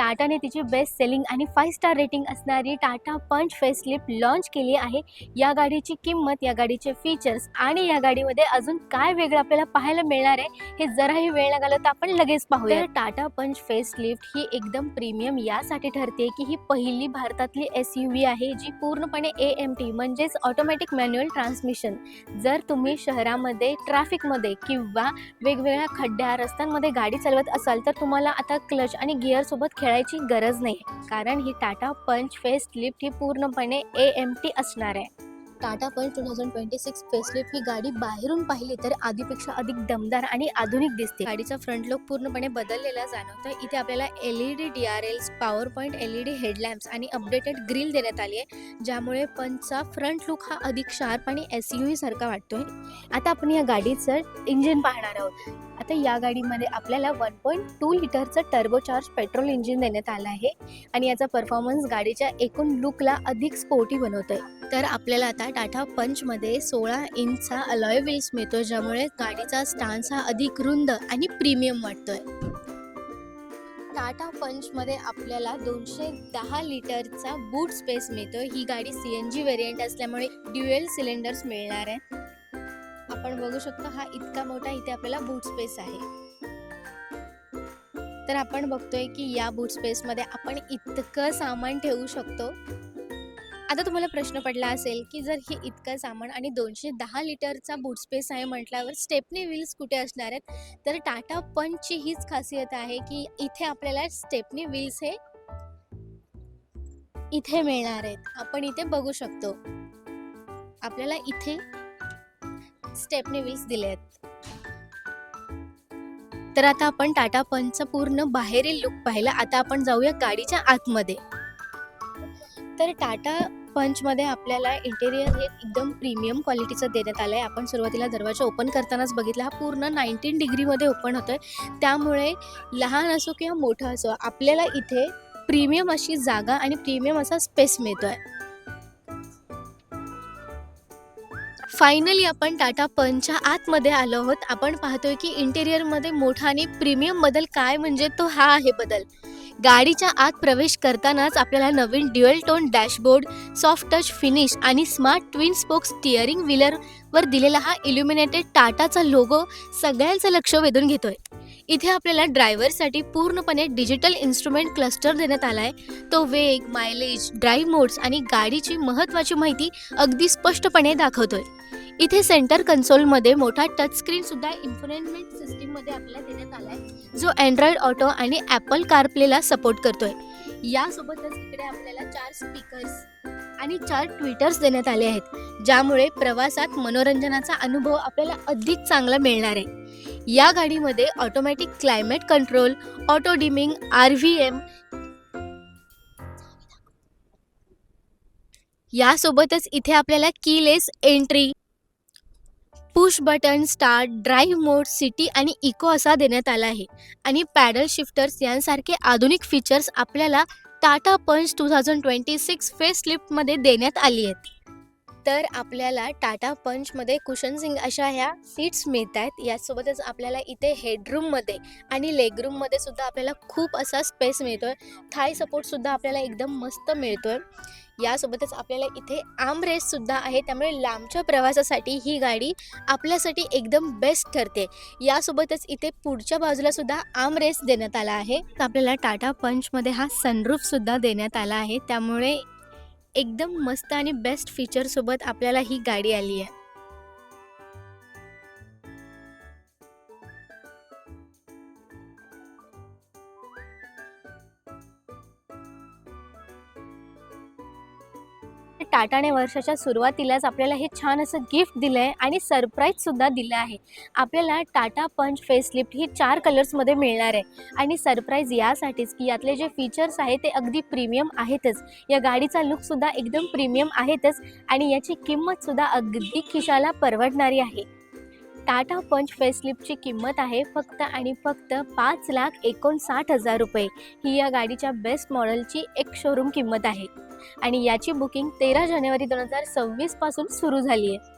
टाटाने तिची best selling आणि 5 star rating असणारी टाटा पंच फेसलिफ्ट लॉन्च केली आहे। या गाडीची किंमत, या गाडीचे फीचर्स आणि या गाडीमध्ये अजून काय वेगळं आपल्याला पाहायला मिळणार आहे हे जराही वेळ लागला तर आपण लगेच पाहूया। टाटा पंच फेसलिफ्ट ही एकदम प्रीमियम यासाठी ठरते की ही पहिली भारतातली SUV आहे जी पूर्णपणे AMT म्हणजेच ऑटोमॅटिक मॅन्युअल ट्रान्समिशन। जर तुम्ही शहरामध्ये ट्रॅफिकमध्ये किंवा वेगवेगळ्या खड्ड्या रस्त्यांमध्ये गाडी चालवत असाल तर तुम्हाला आता क्लच आणि गिअर सोबत खेळायची गरज नाही, कारण ही टाटा पंच फेसलिफ्ट ही पूर्णपणे AMT असणार आहे। टाटा पंच 2026 फेसलिफ्ट ही गाडी बाहेरून पाहिली तर आधीपेक्षा अधिक दमदार आणि आधुनिक दिसते। गाडीचा फ्रंट लुक पूर्णपणे बदललेला जाणवतो। इथे आपल्याला LED DRLs, power point LED हेडलॅम्प्स आणि अपडेटेड ग्रिल देण्यात आली आहे, ज्यामुळे पंचचा फ्रंट लुक हा अधिक शार्प आणि SUV सारखा वाटतोय। आता आपण या गाडीचं इंजिन पाहणार आहोत। आता या गाडीमध्ये आपल्याला 1.2 लिटरचं टर्बोचार्ज पेट्रोल इंजिन देण्यात आलं आहे आणि याचा परफॉर्मन्स गाडीच्या एकूण लुकला अधिक स्पोर्टी बनवतोय। तर आपल्याला आता टाटा पंचमध्ये 16 इंचचा अलॉय व्हील्स मिळतो, ज्यामुळे गाडीचा स्टान्स हा अधिक रुंद आणि प्रीमियम वाटतोय। टाटा पंचमध्ये आपल्याला 210 लिटरचा बूट स्पेस मिळतो। ही गाडी CNG व्हेरियंट असल्यामुळे ड्युएल सिलेंडर्स मिळणार आहे। आपण बघू शकतो हा इतका मोठा इथे आपल्याला बूट स्पेस आहे। तर आपण बघतोय की या बूट स्पेस मध्ये आपण इतकं सामान ठेवू शकतो। आता तुम्हाला प्रश्न पडला असेल की जर हे इतकं सामान आणि 210 लिटरचा बूट स्पेस आहे म्हटल्यावर स्टेपनी व्हील्स कुठे असणार आहेत, तर टाटा पंचची हीच खासियत आहे की इथे आपल्याला स्टेपनी व्हील्स हे इथे मिळणार आहेत। आपण इथे बघू शकतो आपल्याला इथे स्टेपनी व्हील्स दिले आहेत। तर आता आपण टाटा पंचचा पूर्ण बाहेरील लुक पाहिला। आता आपण जाऊया गाडीच्या आतमध्ये। तर टाटा पंचमध्ये आपल्याला इंटेरियर हे एकदम प्रीमियम क्वालिटीचं देण्यात आलं आहे। आपण सुरुवातीला दरवाजा ओपन करतानाच बघितला, हा पूर्ण 19 डिग्रीमध्ये ओपन होतोय, त्यामुळे लहान असो किंवा मोठा असो आपल्याला इथे प्रीमियम अशी जागा आणि प्रीमियम असा स्पेस मिळतोय। फायनली आपण टाटा पंचच्या आतमध्ये आलो आहोत। आपण पाहतोय की इंटेरियरमध्ये मोठा आणि प्रीमियम बदल काय म्हणजे तो हा आहे बदल। गाडीच्या आत प्रवेश करतानाच आपल्याला नवीन dual tone dashboard, soft touch finish आणि स्मार्ट ट्विन स्पोक स्टिअरिंग व्हीलरवर दिलेला हा इल्युमिनेटेड टाटाचा लोगो सगळ्यांचं लक्ष वेधून घेतोय। इथे आपल्याला ड्रायव्हरसाठी पूर्णपणे डिजिटल इन्स्ट्रुमेंट क्लस्टर देण्यात आला आहे। तो वेग, मायलेज, ड्राईव्ह मोड्स आणि गाडीची महत्त्वाची माहिती अगदी स्पष्टपणे दाखवतोय। इथे सेंटर कन्सोलमध्ये मोठा टच स्क्रीन सुद्धा इन्फोटेनमेंट सिस्टीममध्ये आपल्याला देण्यात आला आहे, जो अँड्रॉइड ऑटो आणि ॲपल कारप्लेला सपोर्ट करतोय। यासोबतच इकडे आपल्याला 4 स्पीकर्स आणि 4 ट्विटर्स देण्यात आले आहेत, ज्यामुळे प्रवासात मनोरंजनाचा अनुभव आपल्याला अधिक चांगला मिळणार आहे। या गाडीमध्ये automatic climate control, auto dimming, RVM यासोबतच इथे आपल्याला keyless entry, push button start, drive mode, city आणि इको असा देण्यात आला आहे आणि पॅडल शिफ्टर्स यांसारखे आधुनिक फीचर्स आपल्याला टाटा पंच 2026 फेसलिफ्टमध्ये देण्यात आली आहेत। तर आपल्याला टाटा पंचमध्ये कुशनसिंग अशा ह्या सीट्स मिळत आहेत। यासोबतच आपल्याला इथे हेडरूममध्ये आणि लेगरूममध्ये सुद्धा आपल्याला खूप असा स्पेस मिळतोय। थाय सपोर्टसुद्धा आपल्याला एकदम मस्त मिळतोय। यासोबतच आपल्याला इथे आर्मरेस्ट सुद्धा आहे, त्यामुळे लांबच्या प्रवासासाठी ही गाडी आपल्यासाठी एकदम बेस्ट ठरते। यासोबतच इथे पुढच्या बाजूला सुद्धा आर्मरेस्ट देण्यात आला आहे। आपल्याला टाटा पंचमध्ये हा सनरूफ सुद्धा देण्यात आला आहे, त्यामुळे एकदम मस्त आणि बेस्ट फीचर सोबत आपल्याला ही गाडी आली आहे। टाटाने वर्षाच्या सुरुवातीलाच आपल्याला हे छान असं गिफ्ट दिलंय आणि सरप्राईज सुद्धा दिलं आहे। आपल्याला टाटा पंच फेसलिफ्ट ही 4 कलर्समध्ये मिळणार आहे आणि सरप्राईज यासाठीच की यातले जे फीचर्स आहेत ते अगदी प्रीमियम आहेतच, या गाडीचा लुक सुद्धा एकदम प्रीमियम आहेतच आणि याची किंमत सुद्धा अगदी खिशाला परवडणारी आहे। टाटा पंच फेसलिफ्टची किंमत आहे फक्त आणि फक्त 5,59,000 रुपये। ही या गाडीच्या बेस्ट मॉडेलची एक शोरूम किंमत आहे आणि याची बुकिंग 13 जानेवारी 2026 पासून सुरू झाली आहे।